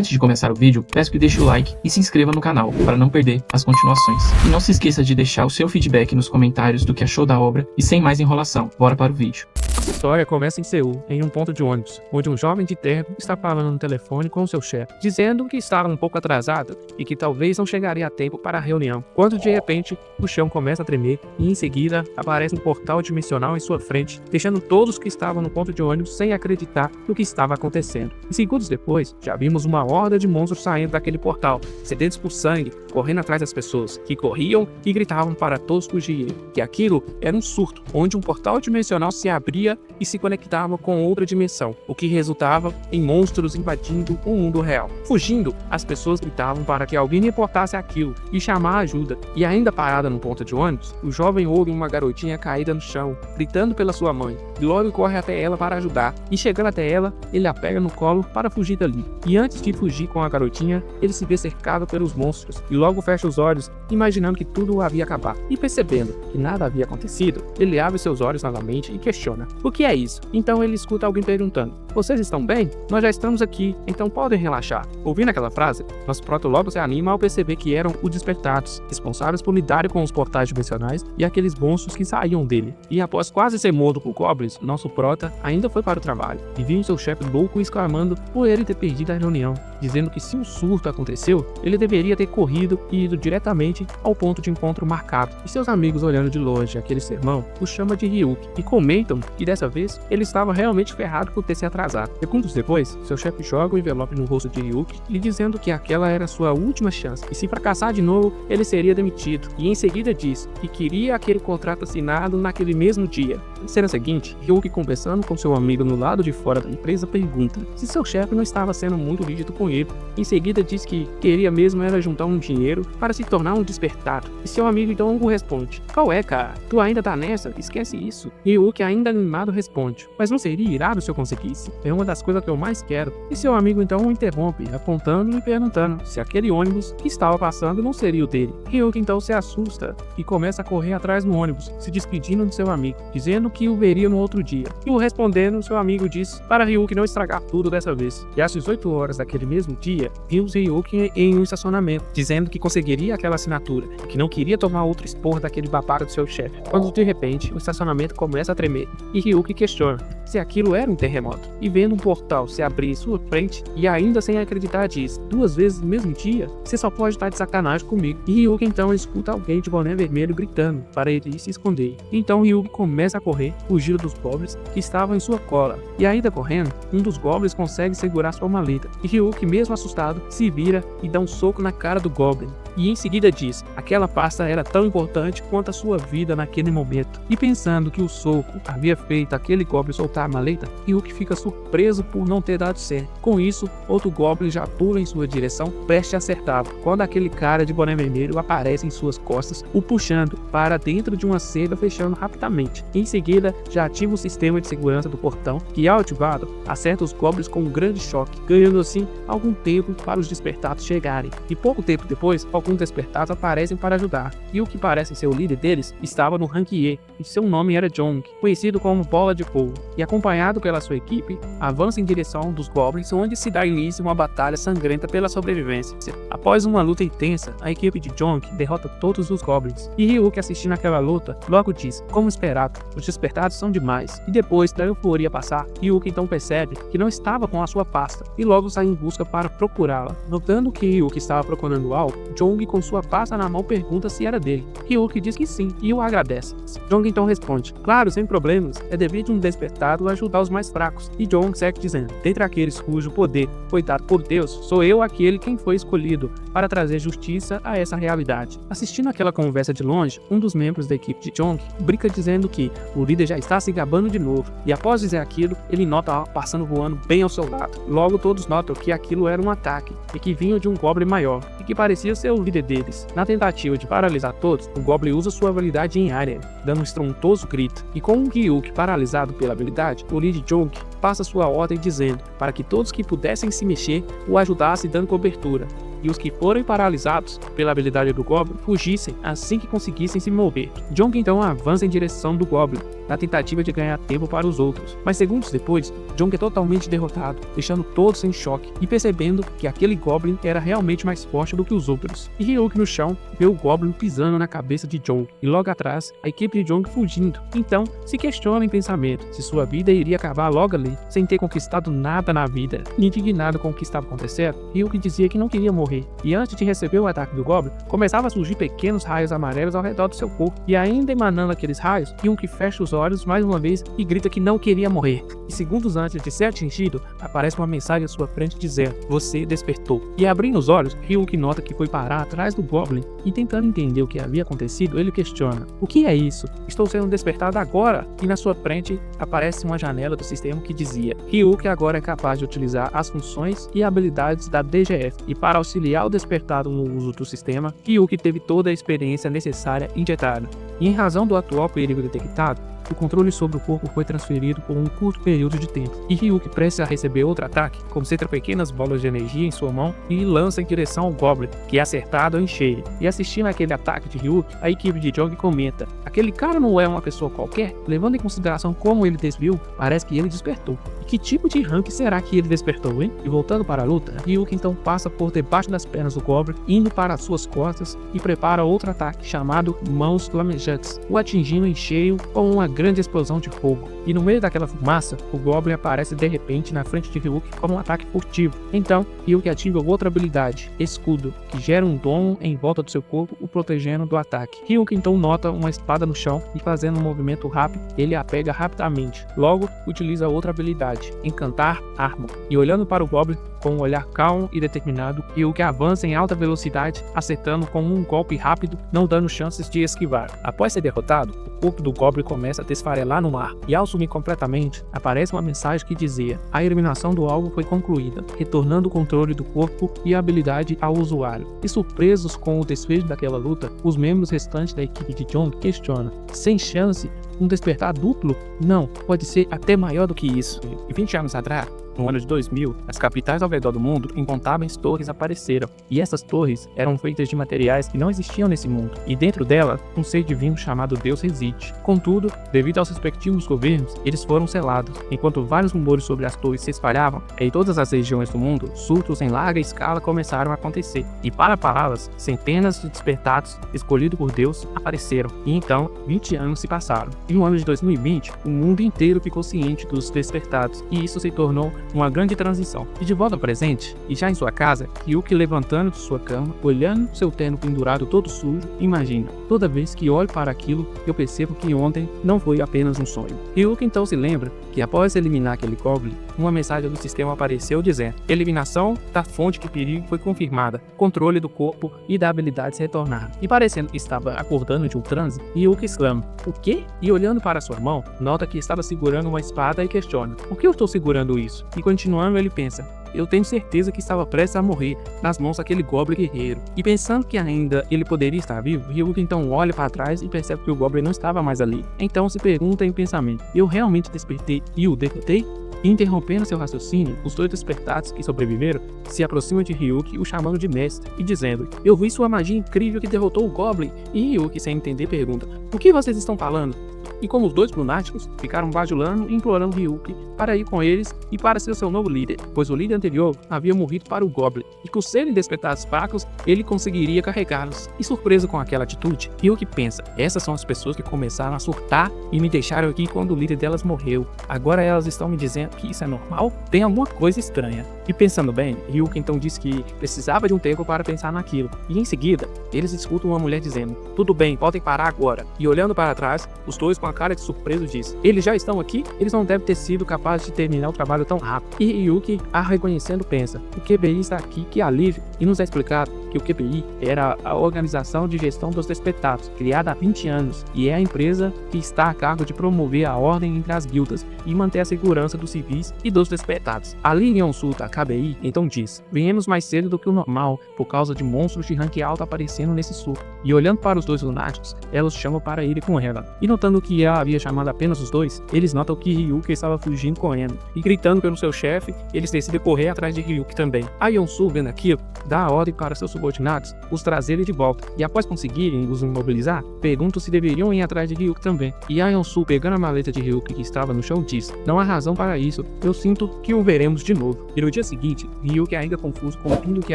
Antes de começar o vídeo, peço que deixe o like e se inscreva no canal para não perder as continuações. E não se esqueça de deixar o seu feedback nos comentários do que achou da obra e sem mais enrolação, bora para o vídeo. A história começa em Seul, em um ponto de ônibus, onde um jovem de terno está falando no telefone com seu chefe, dizendo que estava um pouco atrasado e que talvez não chegaria a tempo para a reunião, quando de repente o chão começa a tremer e em seguida aparece um portal dimensional em sua frente, deixando todos que estavam no ponto de ônibus sem acreditar no que estava acontecendo. E segundos depois, já vimos uma horda de monstros saindo daquele portal, sedentos por sangue, correndo atrás das pessoas, que corriam e gritavam para todos fugirem, que aquilo era um surto, onde um portal dimensional se abria e se conectava com outra dimensão, o que resultava em monstros invadindo o mundo real. Fugindo, as pessoas gritavam para que alguém reportasse aquilo e chamar ajuda, e ainda parada no ponto de ônibus, o jovem ouve uma garotinha caída no chão, gritando pela sua mãe, e logo corre até ela para ajudar, e chegando até ela, ele a pega no colo para fugir dali. E antes de fugir com a garotinha, ele se vê cercado pelos monstros, e logo fecha os olhos, imaginando que tudo havia acabado. E percebendo que nada havia acontecido, ele abre seus olhos novamente e questiona: o que é isso? Então ele escuta alguém perguntando: vocês estão bem? Nós já estamos aqui, então podem relaxar. Ouvindo aquela frase, nosso prota logo se anima ao perceber que eram os despertados, responsáveis por lidarem com os portais dimensionais e aqueles monstros que saíam dele. E após quase ser morto por goblins, nosso prota ainda foi para o trabalho, e viu seu chefe louco exclamando por ele ter perdido a reunião, dizendo que se um surto aconteceu, ele deveria ter corrido e ido diretamente ao ponto de encontro marcado. E seus amigos, olhando de longe aquele sermão, o chama de Ryuki, e comentam que dessa vez ele estava realmente ferrado por ter se atrasado. Segundos depois, seu chefe joga o envelope no rosto de Ryuki, lhe dizendo que aquela era sua última chance, e se fracassar de novo, ele seria demitido. E em seguida diz que queria aquele contrato assinado naquele mesmo dia. Na cena seguinte, Ryuki, conversando com seu amigo no lado de fora da empresa, pergunta se seu chefe não estava sendo muito rígido com ele. Em seguida diz que queria mesmo era juntar um dinheiro para se tornar um despertado. E seu amigo então responde: qual é, cara? Tu ainda tá nessa? Esquece isso. Ryuki, ainda animado, responde: mas não seria irado se eu conseguisse? É uma das coisas que eu mais quero. E seu amigo então o interrompe, apontando e perguntando se aquele ônibus que estava passando não seria o dele. Ryuki então se assusta e começa a correr atrás do ônibus, se despedindo de seu amigo, dizendo que o veria no outro dia. E o respondendo, seu amigo diz para Ryuki não estragar tudo dessa vez. E às 18 horas daquele mesmo dia, vimos Ryuki em um estacionamento, dizendo que conseguiria aquela assinatura, e que não queria tomar outro esporro daquele babaca do seu chefe. Quando de repente, o estacionamento começa a tremer, e Ryuki questiona se aquilo era um terremoto. E vendo um portal se abrir em sua frente, e ainda sem acreditar diz: duas vezes no mesmo dia? Você só pode estar de sacanagem comigo. E Ryuki então escuta alguém de boné vermelho gritando para ele se esconder. Então Ryuki começa a correr, fugindo dos goblins que estavam em sua cola. E ainda correndo, um dos goblins consegue segurar sua maleta. E Ryuki, mesmo assustado, se vira e dá um soco na cara do goblin. E em seguida diz: aquela pasta era tão importante quanto a sua vida naquele momento. E pensando que o soco havia feito aquele goblin soltar a maleta, Ryuki fica surpreso por não ter dado certo. Com isso, outro goblin já pula em sua direção, prestes a acertá-lo, quando aquele cara de boné vermelho aparece em suas costas, o puxando para dentro de uma seda, fechando rapidamente. Em seguida, já ativa o sistema de segurança do portão, que ao ativado, acerta os goblins com um grande choque, ganhando assim algum tempo para os despertados chegarem. E pouco tempo depois, alguns despertados aparecem para ajudar, e o que parece ser o líder deles estava no rank E, e seu nome era Jong, conhecido como Bola de Fogo, e acompanhado pela sua equipe, avança em direção dos goblins, onde se dá início a uma batalha sangrenta pela sobrevivência. Após uma luta intensa, a equipe de Jong derrota todos os goblins, e Ryuki, assistindo aquela luta, logo diz: como esperado, os despertados são demais. E depois da euforia passar, Ryuki então percebe que não estava com a sua pasta, e logo sai em busca para procurá-la. Notando que Ryuki estava procurando algo, Jong, com sua pasta na mão, pergunta se era dele. Ryuki diz que sim, e o agradece. Jong então responde: claro, sem problemas, é devido a um despertado ajudar os mais fracos. E Jong segue dizendo: dentre aqueles cujo poder foi dado por Deus, sou eu aquele quem foi escolhido para trazer justiça a essa realidade. Assistindo aquela conversa de longe, um dos membros da equipe de Jong brinca dizendo que o líder já está se gabando de novo, e após dizer aquilo, ele nota algo passando voando bem ao seu lado. Logo todos notam que aquilo era um ataque, e que vinha de um goblin maior, e que parecia ser o líder deles. Na tentativa de paralisar todos, o goblin usa sua habilidade em área, dando um estrondoso grito, e com o Ryuki paralisado pela habilidade, o líder Jong passa sua ordem dizendo para que todos que pudessem se mexer o ajudassem dando cobertura. e os que forem paralisados pela habilidade do Goblin fugissem assim que conseguissem se mover. Jong então avança em direção do Goblin, na tentativa de ganhar tempo para os outros, mas segundos depois, Jong é totalmente derrotado, deixando todos em choque e percebendo que aquele Goblin era realmente mais forte do que os outros. E Ryuk no chão vê o Goblin pisando na cabeça de Jong e logo atrás a equipe de Jong fugindo. Então se questiona em pensamento se sua vida iria acabar logo ali, sem ter conquistado nada na vida. Indignado com o que estava acontecendo, Ryuk dizia que não queria morrer, e antes de receber o ataque do Goblin, começava a surgir pequenos raios amarelos ao redor do seu corpo, e ainda emanando aqueles raios, Ryuk fecha os olhos mais uma vez e grita que não queria morrer. E segundos antes de ser atingido, aparece uma mensagem à sua frente dizendo: "Você despertou". E abrindo os olhos, Ryuk nota que foi parar atrás do Goblin, e tentando entender o que havia acontecido, ele questiona: "O que é isso? Estou sendo despertado agora?" E na sua frente aparece uma janela do sistema que dizia: Ryuk agora é capaz de utilizar as funções e habilidades da DGF, e para auxiliar o despertado no uso do sistema, Ryuk teve toda a experiência necessária injetada. E em razão do atual perigo detectado, o controle sobre o corpo foi transferido por um curto período de tempo, e Ryuk prestes a receber outro ataque, concentra pequenas bolas de energia em sua mão e lança em direção ao Goblin, que é acertado em cheio. E assistindo aquele ataque de Ryuk, a equipe de Jong comenta: "Aquele cara não é uma pessoa qualquer? Levando em consideração como ele desviou, parece que ele despertou. E que tipo de rank será que ele despertou, hein?" E voltando para a luta, Ryuk então passa por debaixo das pernas do Goblin, indo para as suas costas e prepara outro ataque chamado Mãos Flamejantes, o atingindo em cheio com uma grande explosão de fogo. E no meio daquela fumaça, o Goblin aparece de repente na frente de Ryuk como um ataque furtivo. Então, Ryuk ativa outra habilidade, Escudo, que gera um domo em volta do seu corpo, o protegendo do ataque. Ryuk então nota uma espada no chão e fazendo um movimento rápido, ele a pega rapidamente. Logo, utiliza outra habilidade, Encantar Armor. E olhando para o Goblin com um olhar calmo e determinado, Ryuk avança em alta velocidade, acertando com um golpe rápido, não dando chances de esquivar. Após ser derrotado, o corpo do Goblin começa a desfarelar no ar, e ao sumir completamente, aparece uma mensagem que dizia: "A eliminação do alvo foi concluída, retornando o controle do corpo e a habilidade ao usuário." E surpresos com o desfecho daquela luta, os membros restantes da equipe de Jong questionam: "Sem chance? Um despertar duplo? Não, pode ser até maior do que isso." E 20 anos atrás, no ano de 2000, nas capitais ao redor do mundo, incontáveis torres apareceram, e essas torres eram feitas de materiais que não existiam nesse mundo, e dentro dela, um ser divino chamado Deus reside. Contudo, devido aos respectivos governos, eles foram selados, enquanto vários rumores sobre as torres se espalhavam, em todas as regiões do mundo, surtos em larga escala começaram a acontecer, e para pará-las, centenas de despertados, escolhidos por Deus, apareceram, e então, 20 anos se passaram. E no ano de 2020, o mundo inteiro ficou ciente dos despertados, e isso se tornou uma grande transição. E de volta ao presente, e já em sua casa, Ryuk levantando de sua cama, olhando seu terno pendurado todo sujo, imagina: "Toda vez que olho para aquilo, eu percebo que ontem não foi apenas um sonho." Ryuk então se lembra que após eliminar aquele Goblin, uma mensagem do sistema apareceu dizendo: "Eliminação da fonte de perigo foi confirmada, controle do corpo e da habilidade se retornaram." E parecendo que estava acordando de um transe, Ryuk exclama: "O quê?" E olhando para sua mão, nota que estava segurando uma espada e questiona: "Por que eu estou segurando isso?" E continuando, ele pensa: "Eu tenho certeza que estava prestes a morrer nas mãos daquele Goblin guerreiro." E pensando que ainda ele poderia estar vivo, Ryuk então olha para trás e percebe que o Goblin não estava mais ali. Então se pergunta em pensamento: "Eu realmente despertei e o derrotei?" E interrompendo seu raciocínio, os dois despertados que sobreviveram se aproximam de Ryuk, o chamando de mestre, e dizendo: "Eu vi sua magia incrível que derrotou o Goblin." E Ryuk, sem entender, pergunta: "O que vocês estão falando?" E como os dois lunáticos ficaram bajulando e implorando Ryuk para ir com eles e para ser seu novo líder, pois o líder anterior havia morrido para o Goblin, e por serem despertados fracos, ele conseguiria carregá-los. E surpreso com aquela atitude, Ryuk pensa: "Essas são as pessoas que começaram a surtar e me deixaram aqui quando o líder delas morreu. Agora elas estão me dizendo que isso é normal? Tem alguma coisa estranha." E pensando bem, Ryuk então disse que precisava de um tempo para pensar naquilo, e em seguida, eles escutam uma mulher dizendo: "Tudo bem, podem parar agora." E olhando para trás, os dois com a cara de surpreso diz: "Eles já estão aqui? Eles não devem ter sido capazes de terminar o trabalho tão rápido." E Ryuk, a reconhecendo, pensa: "O QBI está aqui, que alívio." E nos é explicado que o QPI era a Organização de Gestão dos Despertados, criada há 20 anos, e é a empresa que está a cargo de promover a ordem entre as guildas e manter a segurança dos civis e dos despertados. A Liga Consulta, a KBI, então diz: viemos mais cedo do que o normal por causa de monstros de rank alto aparecendo nesse sul. E olhando para os dois lunáticos, ela os chama para ir com ela. E notando que ela havia chamado apenas os dois, eles notam que Ryuki estava fugindo correndo. E gritando pelo seu chefe, eles decidem correr atrás de Ryuki também. A Yonsu, vendo aquilo, dá a ordem para seus subordinados os trazerem de volta. E após conseguirem os imobilizar, perguntam se deveriam ir atrás de Ryuki também. E a Yonsu, pegando a maleta de Ryuki que estava no chão, diz: não há razão para isso, eu sinto que o veremos de novo. E no dia seguinte, Ryuki, ainda confuso com tudo o que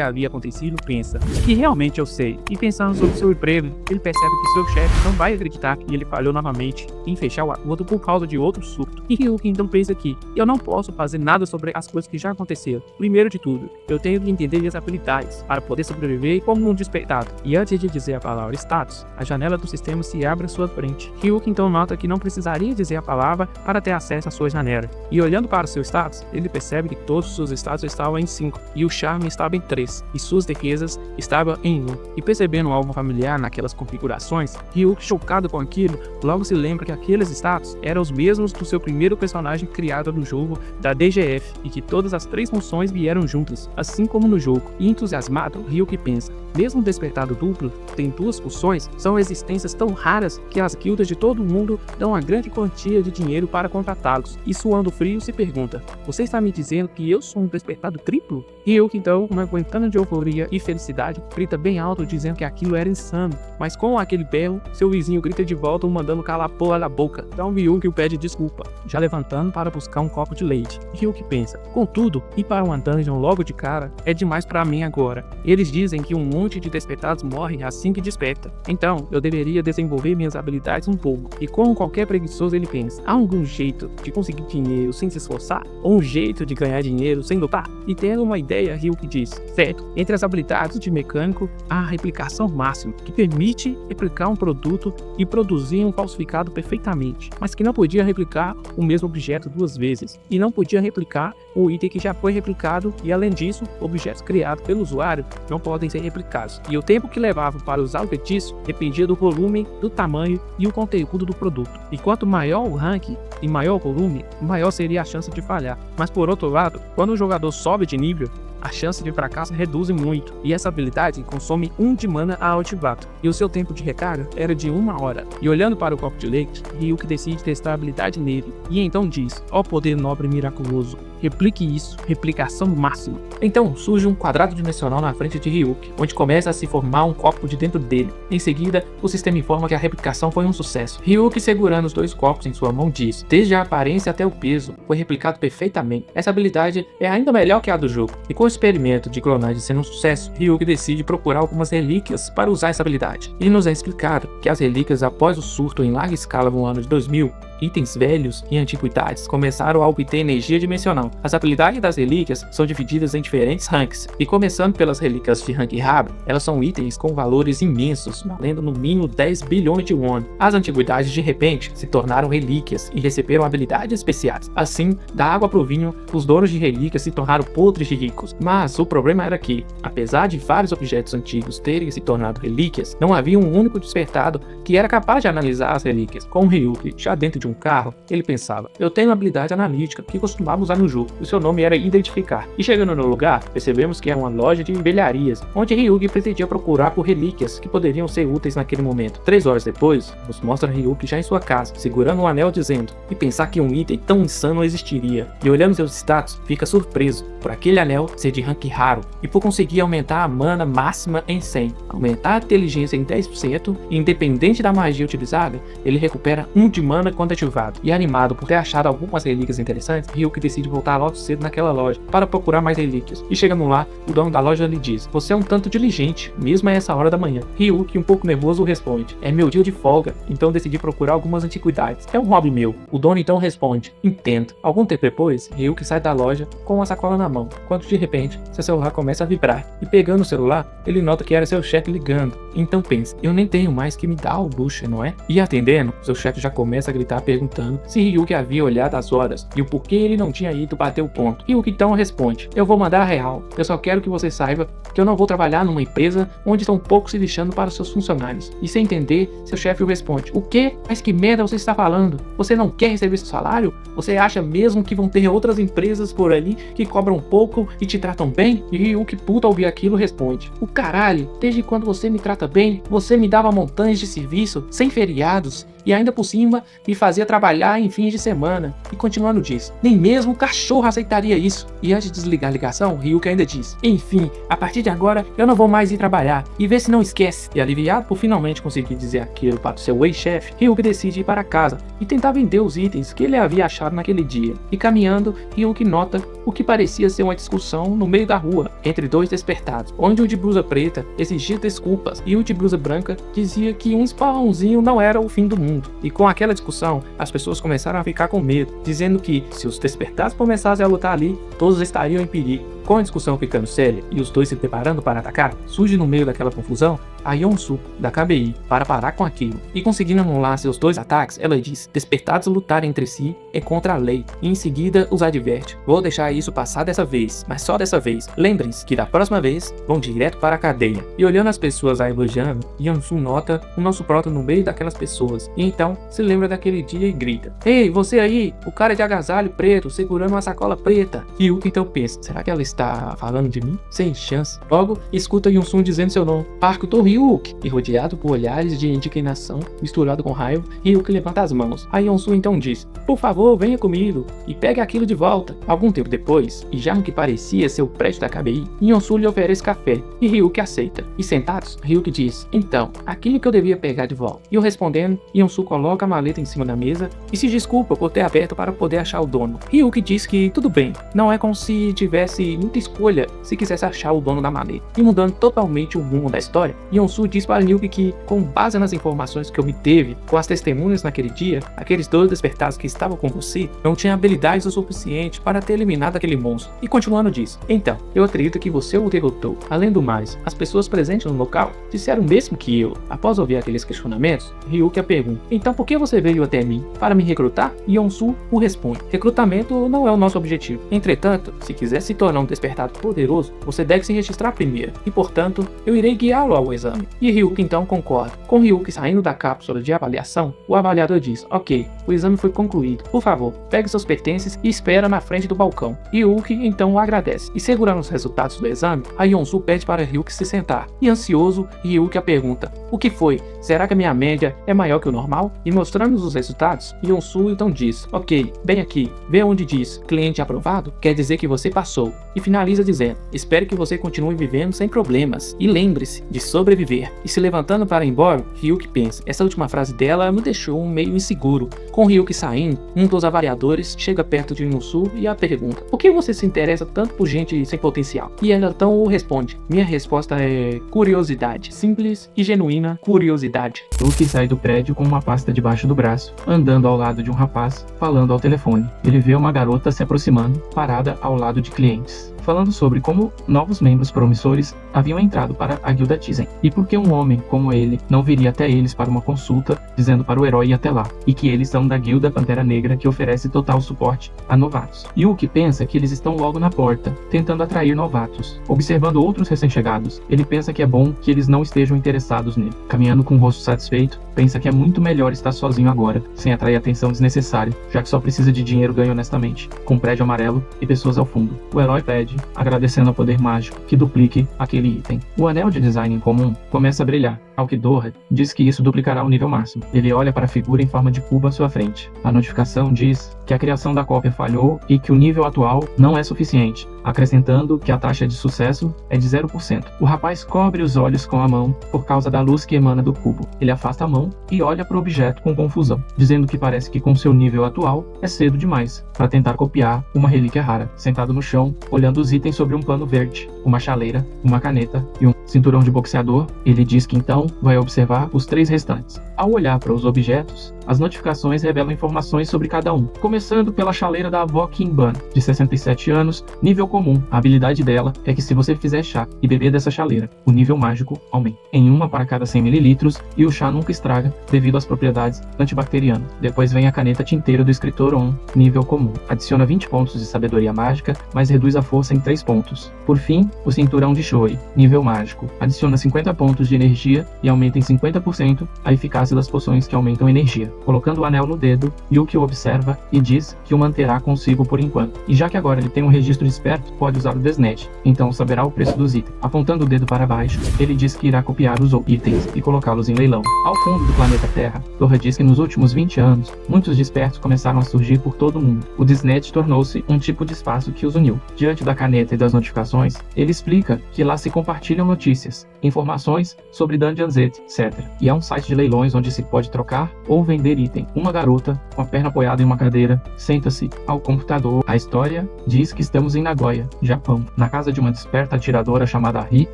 havia acontecido, pensa: que realmente eu sei. E pensando sobre seu emprego, ele percebe que seu chefe não vai acreditar que ele falhou novamente em fechar o acordo por causa de outro surto. E Ryuki então pensa que eu não posso fazer nada sobre as coisas que já aconteceram. Primeiro de tudo, eu tenho que entender as habilidades para poder sobreviver como um despertado. E antes de dizer a palavra status, a janela do sistema se abre à sua frente. Ryuki então nota que não precisaria dizer a palavra para ter acesso à sua janela. E olhando para seu status, ele percebe que todos os seus status estavam em 5 e o charme estava em 3 e suas defesas estavam em 1. E percebendo algo familiar naquelas configurações, Ryuki, chocado com aquilo, logo se lembra que aqueles status eram os mesmos do seu primeiro personagem criado no jogo da DGF e que todas as 3 funções vieram juntas, assim como no jogo. E entusiasmado, Ryuki pensa: mesmo o despertado duplo tem 2 funções, são existências tão raras que as guildas de todo o mundo dão uma grande quantia de dinheiro para contratá-los. E suando frio se pergunta: você está me dizendo que eu sou um despertado triplo? Ryuki então, não aguentando de euforia e felicidade, grita bem alto dizendo que aquilo era insano. Mas com aquele berro, seu vizinho grita de volta, o mandando calar a porra da boca. Então Ryuki pede desculpa, já levantando para buscar um copo de leite. Ryuki pensa: contudo, ir para uma dungeon logo de cara é demais para mim agora. Eles dizem que um monte de despertados morre assim que desperta. Então, eu deveria desenvolver minhas habilidades um pouco. E como qualquer preguiçoso, ele pensa: há algum jeito de conseguir dinheiro sem se esforçar? Ou um jeito de ganhar dinheiro sem lutar? E tendo uma ideia, Ryuki diz: certo, entre as habilidades de mecânico, há a replicação máxima, que permite replicar um produto e produzir um falsificado perfeitamente, mas que não podia replicar o mesmo objeto 2 vezes, e não podia replicar o item que já foi replicado, e além disso, objetos criados pelo usuário não podem ser replicados. E o tempo que levava para usar o feitiço dependia do volume, do tamanho e o conteúdo do produto. E quanto maior o rank e maior o volume, maior seria a chance de falhar. Mas por outro lado, quando o jogador sobe de nível, a chance de fracasso reduz muito, e essa habilidade consome 1 de mana a ativado, e o seu tempo de recarga era de 1 hora. E olhando para o copo de leite, Ryuki decide testar a habilidade nele, e então diz: ó poder nobre e miraculoso, replique isso, replicação máxima. Então surge um quadrado dimensional na frente de Ryuki, onde começa a se formar um copo de dentro dele. Em seguida, o sistema informa que a replicação foi um sucesso. Ryuki, segurando os 2 copos em sua mão, diz: desde a aparência até o peso, foi replicado perfeitamente. Essa habilidade é ainda melhor que a do jogo. E com o experimento de clonagem sendo um sucesso, Ryuki decide procurar algumas relíquias para usar essa habilidade. E nos é explicado que as relíquias, após o surto em larga escala no ano de 2000, itens velhos e antiguidades começaram a obter energia dimensional. As habilidades das relíquias são divididas em diferentes ranks, e começando pelas relíquias de rank raro, elas são itens com valores imensos, valendo no mínimo 10 bilhões de won. As antiguidades de repente se tornaram relíquias e receberam habilidades especiais. Assim, da água pro vinho, os donos de relíquias se tornaram podres de ricos. Mas o problema era que, apesar de vários objetos antigos terem se tornado relíquias, não havia um único despertado que era capaz de analisar as relíquias. Com Ryuki já dentro de um carro, ele pensava: eu tenho uma habilidade analítica que costumava usar no jogo, e seu nome era identificar. E chegando no lugar, percebemos que era uma loja de velharias, onde Ryuki pretendia procurar por relíquias que poderiam ser úteis naquele momento. 3 horas depois, nos mostra Ryuki já em sua casa, segurando um anel, dizendo: e pensar que um item tão insano existiria. E olhando seus status, fica surpreso por aquele anel ser de rank raro, e por conseguir aumentar a mana máxima em 100, aumentar a inteligência em 10%, e independente da magia utilizada, ele recupera 1 de mana quando ativado. E animado por ter achado algumas relíquias interessantes, Ryuki decide voltar logo cedo naquela loja para procurar mais relíquias. E chegando lá, o dono da loja lhe diz: você é um tanto diligente, mesmo a essa hora da manhã. Ryuki, um pouco nervoso, responde: é meu dia de folga, então decidi procurar algumas antiguidades. É um hobby meu. O dono então responde: entendo. Algum tempo depois, Ryuki sai da loja com uma sacola na mão, quando de repente, seu celular começa a vibrar. E pegando o celular, ele nota que era seu chefe ligando. Então pensa: eu nem tenho mais que me dar o Bush, não é? E atendendo, seu chefe já começa a gritar perguntando se Ryuki havia olhado as horas e o porquê ele não tinha ido bater o ponto. Ryuki então responde: eu vou mandar a real, eu só quero que você saiba que eu não vou trabalhar numa empresa onde estão poucos se lixando para os seus funcionários. E sem entender, seu chefe responde: o quê? Mas que merda você está falando? Você não quer receber seu salário? Você acha mesmo que vão ter outras empresas por ali que cobram pouco e te tratam bem? E Ryuki, puto ao ouvir aquilo, responde: o caralho, desde quando você me trata bem, você me dava montanhas de serviço, sem feriados, e ainda por cima me fazia trabalhar em fins de semana. E continuando diz: nem mesmo o cachorro aceitaria isso. E antes de desligar a ligação, Ryuki ainda diz: enfim, a partir de agora eu não vou mais ir trabalhar, e vê se não esquece. E aliviado por finalmente conseguir dizer aquilo para o seu ex-chefe, Ryuki decide ir para casa e tentar vender os itens que ele havia achado naquele dia. E caminhando, Ryuki nota o que parecia ser uma discussão no meio da rua entre dois despertados, onde o de blusa preta exigia desculpas e o de blusa branca dizia que um espalhãozinho não era o fim do mundo. E com aquela discussão, as pessoas começaram a ficar com medo, dizendo que se os despertados começassem a lutar ali, todos estariam em perigo. Com a discussão ficando séria e os dois se preparando para atacar, surge no meio daquela confusão a Yeon-soo, da KBI, para parar com aquilo. E conseguindo anular seus dois ataques, ela diz: despertados lutarem entre si é contra a lei. E em seguida os adverte: vou deixar isso passar dessa vez, mas só dessa vez. Lembrem-se que da próxima vez vão direto para a cadeia. E olhando as pessoas a elogiando, Yeon-soo nota o nosso próton no meio daquelas pessoas. E então se lembra daquele dia e grita: ei, você aí, o cara de agasalho preto, segurando uma sacola preta. E Ryuki então pensa: será que ela está falando de mim? Sem chance. Logo, escuta Yeon-soo dizendo seu nome: Park Ryuki. E rodeado por olhares de indignação misturado com raiva, Ryuki levanta as mãos. A Yeon-soo então diz: por favor, venha comigo e pegue aquilo de volta. Algum tempo depois, e já no que parecia ser o prédio da KBI, Yeon-soo lhe oferece café e Ryuki aceita. E sentados, Ryuki diz: então, aquilo que eu devia pegar de volta. E eu respondendo, Yeon-soo coloca a maleta em cima da mesa e se desculpa por ter aberto para poder achar o dono. Ryuki diz que tudo bem, não é como se tivesse muita escolha se quisesse achar o dono da maleta. E mudando totalmente o rumo da história, Yeon-soo diz para Ryuki que, com base nas informações que obteve com as testemunhas naquele dia, aqueles dois despertados que estavam com você não tinham habilidades o suficiente para ter eliminado aquele monstro. E continuando diz: então, eu acredito que você o derrotou. Além do mais, as pessoas presentes no local disseram o mesmo que eu. Após ouvir aqueles questionamentos, Ryuki a pergunta: então por que você veio até mim? Para me recrutar? E Yeon-soo o responde: recrutamento não é o nosso objetivo. Entretanto, se quiser se tornar um despertado poderoso, você deve se registrar primeiro. E portanto, eu irei guiá-lo ao exame. E Ryuki então concorda. Com Ryuki saindo da cápsula de avaliação, o avaliador diz: ok, o exame foi concluído. Por favor, pegue seus pertences e espera na frente do balcão. E Ryuki então o agradece. E segurando os resultados do exame, a Yeon-soo pede para Ryuki se sentar. E ansioso, Ryuki a pergunta: o que foi? Será que a minha média é maior que o normal? E mostrando os resultados, Yeon-soo então diz: ok, bem aqui, vê onde diz cliente aprovado, quer dizer que você passou. E finaliza dizendo: espero que você continue vivendo sem problemas. E lembre-se de sobreviver. E se levantando para ir embora, Ryuki pensa: essa última frase dela me deixou meio inseguro. Com Ryuki saindo, um dos avaliadores chega perto de Yeon-soo e a pergunta: por que você se interessa tanto por gente sem potencial? E ela então responde: minha resposta é curiosidade. Simples e genuína curiosidade. Ryuki sai do prédio com uma pasta debaixo do braço, andando ao lado de um rapaz, falando ao telefone. Ele vê uma garota se aproximando, parada ao lado de clientes, falando sobre como novos membros promissores haviam entrado para a guilda Tizen, e por que um homem como ele não viria até eles para uma consulta, dizendo para o herói ir até lá, e que eles são da guilda Pantera Negra que oferece total suporte a novatos. Yuki pensa que eles estão logo na porta, tentando atrair novatos. Observando outros recém-chegados, ele pensa que é bom que eles não estejam interessados nele. Caminhando com o rosto satisfeito, pensa que é muito melhor estar sozinho agora, sem atrair atenção desnecessária, já que só precisa de dinheiro ganho honestamente, com um prédio amarelo e pessoas ao fundo. O herói pede, agradecendo ao poder mágico, que duplique aquele item. O anel de design em comum começa a brilhar. Alkidorra diz que isso duplicará o nível máximo. Ele olha para a figura em forma de cubo à sua frente. A notificação diz que a criação da cópia falhou e que o nível atual não é suficiente, acrescentando que a taxa de sucesso é de 0%. O rapaz cobre os olhos com a mão por causa da luz que emana do cubo. Ele afasta a mão e olha para o objeto com confusão, dizendo que parece que com seu nível atual é cedo demais para tentar copiar uma relíquia rara. Sentado no chão, olhando os itens sobre um pano verde, uma chaleira, uma caneta e um cinturão de boxeador, ele diz que então então vai observar os 3 restantes. Ao olhar para os objetos, as notificações revelam informações sobre cada um, começando pela chaleira da avó Kimban, de 67 anos, nível comum. A habilidade dela é que se você fizer chá e beber dessa chaleira, o nível mágico aumenta em 1 para cada 100 ml e o chá nunca estraga devido às propriedades antibacterianas. Depois vem a caneta tinteira do escritor On, nível comum. Adiciona 20 pontos de sabedoria mágica, mas reduz a força em 3 pontos. Por fim, o cinturão de Shoi, nível mágico. Adiciona 50 pontos de energia e aumenta em 50% a eficácia das poções que aumentam energia. Colocando o anel no dedo, Yuki o observa e diz que o manterá consigo por enquanto. E já que agora ele tem um registro de esperto, pode usar o Desnet, então saberá o preço dos itens. Apontando o dedo para baixo, ele diz que irá copiar os itens e colocá-los em leilão. Ao fundo do planeta Terra, Torra diz que nos últimos 20 anos, muitos despertos começaram a surgir por todo o mundo. O Desnet tornou-se um tipo de espaço que os uniu. Diante da caneta e das notificações, ele explica que lá se compartilham notícias, informações sobre Dungeons etc. E há um site de leilões onde se pode trocar ou vender item. Uma garota, com a perna apoiada em uma cadeira, senta-se ao computador. A história diz que estamos em Nagoya, Japão, na casa de uma desperta atiradora chamada Ri.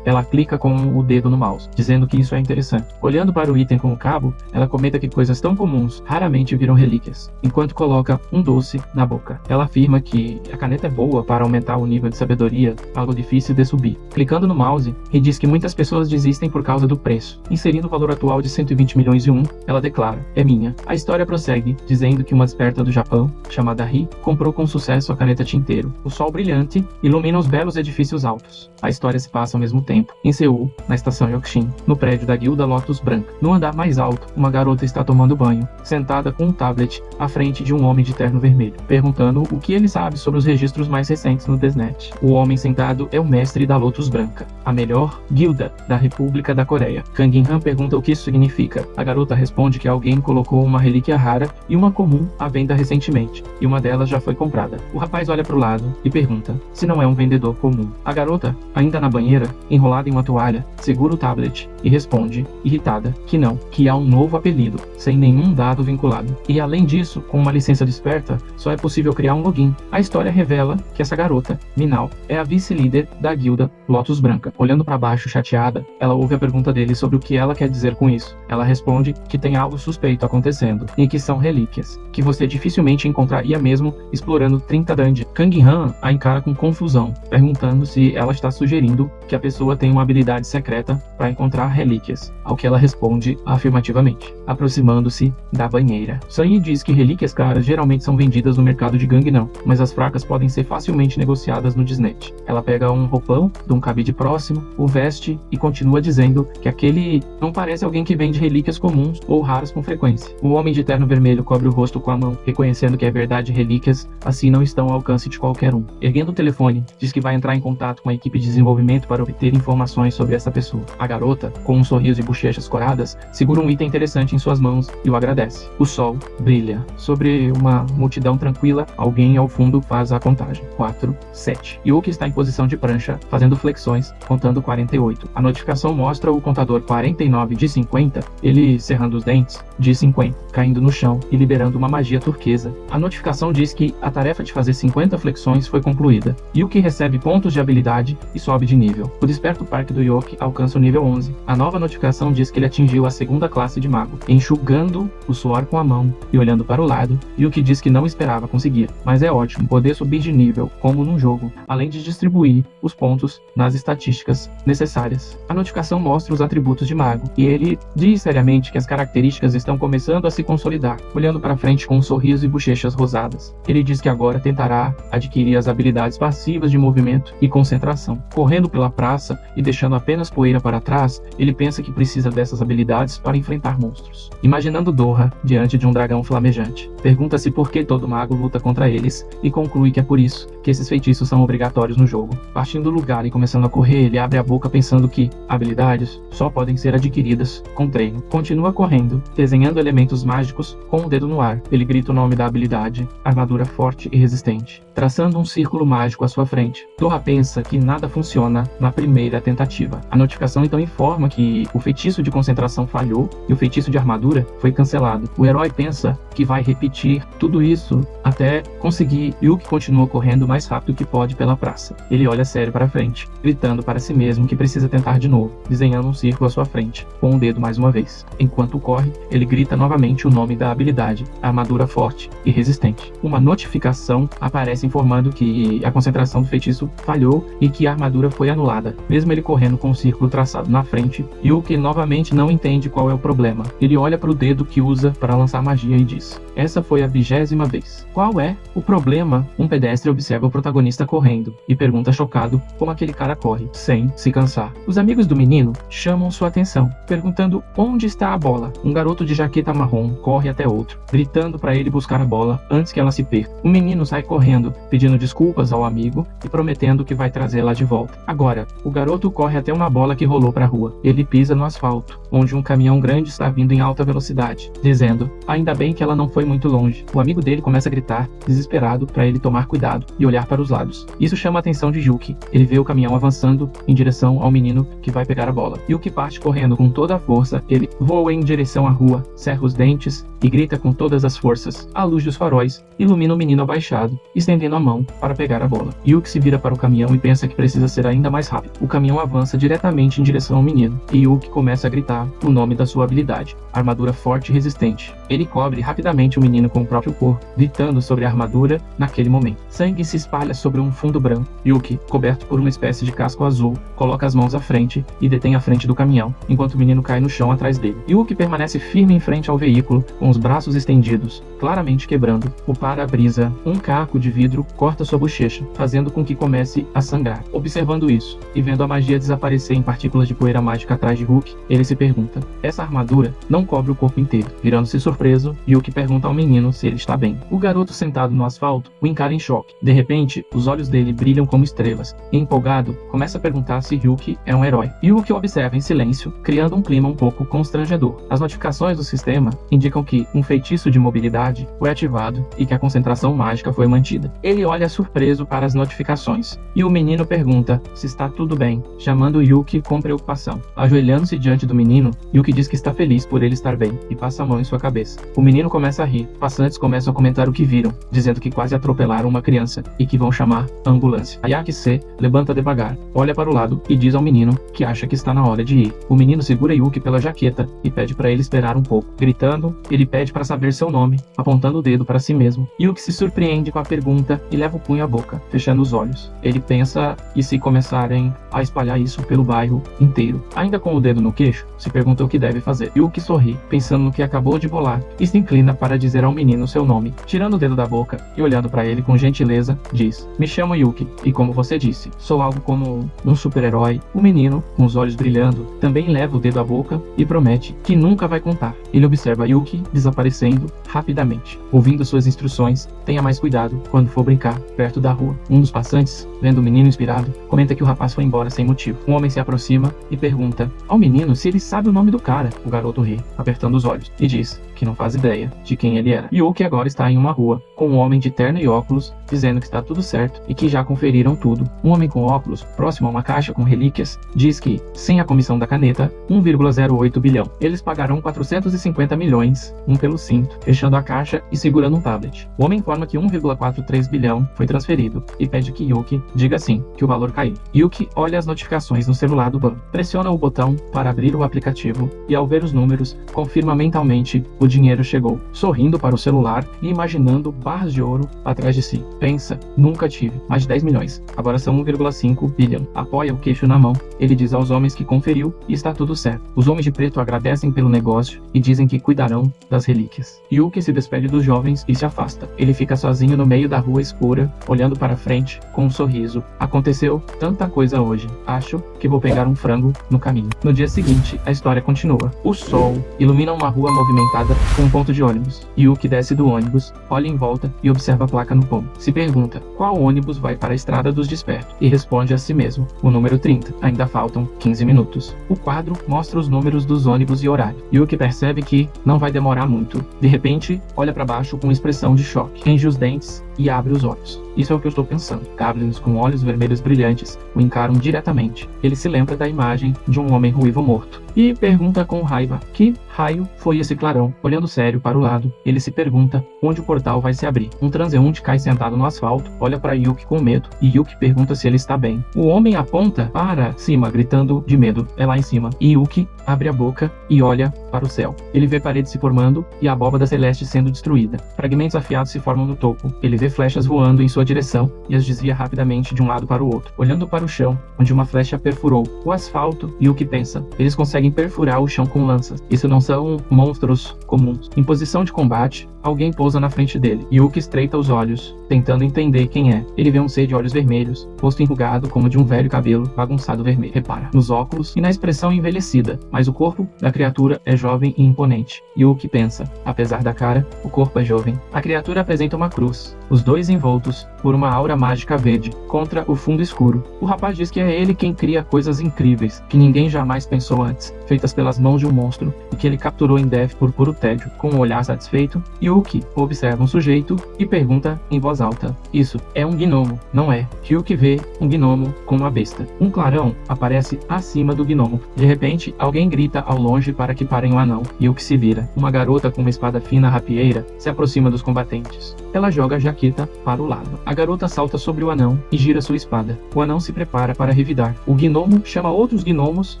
Ela clica com o dedo no mouse, dizendo que isso é interessante. Olhando para o item com o cabo, ela comenta que coisas tão comuns raramente viram relíquias, enquanto coloca um doce na boca. Ela afirma que a caneta é boa para aumentar o nível de sabedoria, algo difícil de subir. Clicando no mouse, Ri diz que muitas pessoas desistem por causa do preço. Inserindo o valor atual de 120 milhões e 1, ela declara: é minha. A história prossegue, dizendo que uma desperta do Japão, chamada Ri, comprou com sucesso a caneta tinteiro. O sol brilhante ilumina os belos edifícios altos. A história se passa ao mesmo tempo, em Seul, na estação Yokshin, no prédio da Guilda Lotus Branca. No andar mais alto, uma garota está tomando banho, sentada com um tablet à frente de um homem de terno vermelho, perguntando o que ele sabe sobre os registros mais recentes no Desnet. O homem sentado é o mestre da Lotus Branca, a melhor guilda da República da Coreia. Kang In-han pergunta o que isso significa. A garota responde que alguém colocou uma relíquia rara e uma comum à venda recentemente, e uma delas já foi comprada. O rapaz olha para o lado e pergunta se não é um vendedor comum. A garota, ainda na banheira, enrolada em uma toalha, segura o tablet e responde, irritada, que não, que há um novo apelido, sem nenhum dado vinculado. E além disso, com uma licença desperta, só é possível criar um login. A história revela que essa garota, Minal, é a vice-líder da guilda Lotus Branca. Olhando para baixo, chateada, ela ouve a pergunta dele sobre o que ela quer dizer com isso. Ela responde que tem algo suspeito acontecendo, e que são relíquias, que você dificilmente encontraria mesmo explorando 30 dungeons. Kang In-han a encara com confusão, perguntando se ela está sugerindo que a pessoa tem uma habilidade secreta para encontrar relíquias, ao que ela responde afirmativamente, aproximando-se da banheira. Sunny diz que relíquias caras geralmente são vendidas no mercado de Gangnam, mas as fracas podem ser facilmente negociadas no Desnet. Ela pega um roupão de um cabide próximo, o veste e continua dizendo que aquele não parece alguém que vende relíquias comuns ou raras com frequência. O homem de terno vermelho cobre o rosto com a mão, reconhecendo que é verdade, relíquias assim não estão ao alcance de qualquer um. Erguendo o telefone, diz que vai entrar em contato com a equipe de desenvolvimento para obter informações sobre essa pessoa. A garota, com um sorriso e bochechas coradas, segura um item interessante em suas mãos e o agradece. O sol brilha. Sobre uma multidão tranquila, alguém ao fundo faz a contagem. 4, 7. Yuki está em posição de prancha, fazendo flexões, contando 48. A notificação mostra o contador 49 de 50, ele cerrando os dentes, de 50, caindo no chão e liberando uma magia turquesa. A notificação diz que a tarefa de fazer 50 flexões foi concluída. Yuki recebe pontos de habilidade e sobe de nível. O desperto parque do Yuki alcança o nível 11. A nova notificação diz que ele atingiu a segunda classe de mago. Enxugando o suor com a mão e olhando para o lado, Yuki diz que não esperava conseguir, mas é ótimo poder subir de nível, como num jogo, além de distribuir os pontos nas estatísticas necessárias. A notificação mostra os atributos de mago, e ele diz seriamente que as características estão começando a se consolidar, olhando para frente com um sorriso e bochechas rosadas. Ele diz que agora tentará adquirir as habilidades passivas de movimento e concentração. Correndo pela praça e deixando apenas poeira para trás, ele pensa que precisa dessas habilidades para enfrentar monstros. Imaginando Dorra diante de um dragão flamejante, pergunta-se por que todo mago luta contra eles e conclui que é por isso que esses feitiços são obrigatórios no jogo. Partindo do lugar e começando a correr, ele abre a boca pensando que habilidades só podem ser adquiridas com treino. Continua correndo, desenhando desenhando elementos mágicos com o dedo no ar. Ele grita o nome da habilidade, armadura forte e resistente, traçando um círculo mágico à sua frente. Dora pensa que nada funciona na primeira tentativa. A notificação então informa que o feitiço de concentração falhou e o feitiço de armadura foi cancelado. O herói pensa que vai repetir tudo isso até conseguir, e Yuki continua correndo o mais rápido que pode pela praça. Ele olha sério para frente, gritando para si mesmo que precisa tentar de novo, desenhando um círculo à sua frente, com o dedo mais uma vez. Enquanto corre, ele grita novamente o nome da habilidade, armadura forte e resistente. Uma notificação aparece informando que a concentração do feitiço falhou e que a armadura foi anulada. Mesmo ele correndo com o círculo traçado na frente, Yuki novamente não entende qual é o problema. Ele olha para o dedo que usa para lançar magia e diz: essa foi a 20ª vez. Qual é o problema? Um pedestre observa o protagonista correndo e pergunta chocado como aquele cara corre, sem se cansar. Os amigos do menino chamam sua atenção, perguntando onde está a bola. Um garoto de jaqueta marrom corre até outro, gritando para ele buscar a bola antes que ela se perca. O menino sai correndo, pedindo desculpas ao amigo e prometendo que vai trazê-la de volta. Agora, o garoto corre até uma bola que rolou para a rua. Ele pisa no asfalto, onde um caminhão grande está vindo em alta velocidade, dizendo: ainda bem que ela não foi muito longe. O amigo dele começa a gritar, desesperado, para ele tomar cuidado e olhar para os lados. Isso chama a atenção de Yuki. Ele vê o caminhão avançando em direção ao menino que vai pegar a bola. Yuki parte correndo com toda a força. Ele voa em direção à rua, cerra os dentes e grita com todas as forças. A luz dos faróis ilumina o menino abaixado, estendendo a mão para pegar a bola. Yuki se vira para o caminhão e pensa que precisa ser ainda mais rápido. O caminhão avança diretamente em direção ao menino, e Yuki começa a gritar o nome da sua habilidade, armadura forte e resistente. Ele cobre rapidamente o menino com o próprio corpo, gritando sobre a armadura naquele momento. Sangue se espalha sobre um fundo branco. Yuki, coberto por uma espécie de casco azul, coloca as mãos à frente e detém a frente do caminhão, enquanto o menino cai no chão atrás dele. Yuki permanece firme em frente ao veículo, com os braços estendidos, claramente quebrando o para-brisa. Um caco de vidro corta sua bochecha, fazendo com que comece a sangrar. Observando isso, e vendo a magia desaparecer em partículas de poeira mágica atrás de Yuki, ele se pergunta: essa armadura não cobre o corpo inteiro. Virando-se surpreso, Yuki pergunta ao menino se ele está bem. O garoto sentado no asfalto o encara em choque. De repente, os olhos dele brilham como estrelas, e empolgado, começa a perguntar se Yuki é um herói. Yuki observa em silêncio, criando um clima um pouco constrangedor. As notificações do sistema indicam que um feitiço de mobilidade foi ativado e que a concentração mágica foi mantida. Ele olha surpreso para as notificações, e o menino pergunta se está tudo bem, chamando Yuki com preocupação. Ajoelhando-se diante do menino, Yuki diz que está feliz por ele estar bem, e passa a mão em sua cabeça. O menino começa a rir. Passantes começam a comentar o que viram, dizendo que quase atropelaram uma criança e que vão chamar a ambulância. Ayaki-se levanta devagar, olha para o lado e diz ao menino que acha que está na hora de ir. O menino segura Yuki pela jaqueta e pede para ele esperar um pouco. Gritando, ele pede para saber seu nome, apontando o dedo para si mesmo. Yuki se surpreende com a pergunta e leva o punho à boca, fechando os olhos. Ele pensa: e se começarem a espalhar isso pelo bairro inteiro? Ainda com o dedo no queixo, se pergunta o que deve fazer. Yuki sorri, pensando no que acabou de bolar, e se inclina para dizer ao menino seu nome. Tirando o dedo da boca e olhando para ele com gentileza, diz: me chamo Yuki, e como você disse, sou algo como um super-herói. O menino, com os olhos brilhando, também leva o dedo à boca e promete que nunca vai contar. Ele observa Yuki desaparecendo rapidamente. Ouvindo suas instruções, tenha mais cuidado quando for brincar perto da rua. Um dos passantes, vendo o menino inspirado, comenta que o rapaz foi embora sem motivo. Um homem se aproxima e pergunta ao menino se ele sabe o nome do cara. O garoto ri, apertando os olhos, e diz que não faz ideia de quem ele era. Yuki agora está em uma rua, com um homem de terno e óculos, dizendo que está tudo certo e que já conferiram tudo. Um homem com óculos, próximo a uma caixa com relíquias, diz que, sem a comissão da caneta, 1,08 bilhão. Eles pagarão 450 milhões, um pelo cinto, fechando a caixa e segurando um tablet. O homem informa que 1,43 bilhão foi transferido e pede que Yuki diga sim, que o valor caiu. Yuki olha as notificações no celular do banco, pressiona o botão para abrir o aplicativo e, ao ver os números, confirma mentalmente o dinheiro chegou, sorrindo para o celular e imaginando barras de ouro atrás de si. Pensa: nunca tive mais de 10 milhões, agora são 1,5 bilhão. Apoia o queixo na mão. Ele diz aos homens que conferiu e está tudo certo. Os homens de preto agradecem pelo negócio e dizem que cuidarão das relíquias. Yuki se despede dos jovens e se afasta. Ele fica sozinho no meio da rua escura, olhando para frente com um sorriso. Aconteceu tanta coisa hoje. Acho que vou pegar um frango no caminho. No dia seguinte, a história continua. O sol ilumina uma rua movimentada com um ponto de ônibus. Yuki desce do ônibus, olha em volta e observa a placa no pomo. Se pergunta qual ônibus vai para a Estrada dos Despertos e responde a si mesmo: o número 30. Ainda faltam 15 minutos. O quadro mostra os números dos ônibus e horário. Yuki percebe percebe que não vai demorar muito. De repente, olha para baixo com expressão de choque, range os dentes e abre os olhos. Isso é o que eu estou pensando. Goblins com olhos vermelhos brilhantes o encaram diretamente. Ele se lembra da imagem de um homem ruivo morto e pergunta com raiva: que raio foi esse clarão? Olhando sério para o lado, ele se pergunta onde o portal vai se abrir. Um transeunte cai sentado no asfalto, olha para Yuki com medo e Yuki pergunta se ele está bem. O homem aponta para cima, gritando de medo. É lá em cima. E Yuki abre a boca e olha para o céu. Ele vê paredes se formando e a abóbada celeste sendo destruída. Fragmentos afiados se formam no topo. Ele vê flechas voando em sua direção e as desvia rapidamente de um lado para o outro, olhando para o chão, onde uma flecha perfurou o asfalto. E o que pensa? Eles conseguem perfurar o chão com lanças. Isso não são monstros comuns. Em posição de combate, alguém pousa na frente dele. Yuki estreita os olhos, tentando entender quem é. Ele vê um ser de olhos vermelhos, rosto enrugado como de um velho cabelo bagunçado vermelho. Repara nos óculos e na expressão envelhecida, mas o corpo da criatura é jovem e imponente. Yuki pensa: apesar da cara, o corpo é jovem. A criatura apresenta uma cruz, os dois envoltos por uma aura mágica verde, contra o fundo escuro. O rapaz diz que é ele quem cria coisas incríveis, que ninguém jamais pensou antes, feitas pelas mãos de um monstro, e que ele capturou em Death por puro tédio. Com um olhar satisfeito, Yuki observa um sujeito e pergunta em voz alta: isso é um gnomo, não é? Yuki vê um gnomo com uma besta. Um clarão aparece acima do gnomo. De repente, alguém grita ao longe para que parem o anão. Yuki se vira. Uma garota com uma espada fina rapieira se aproxima dos combatentes. Ela joga a jaqueta para o lado. A garota salta sobre o anão e gira sua espada. O anão se prepara para revidar. O gnomo chama outros gnomos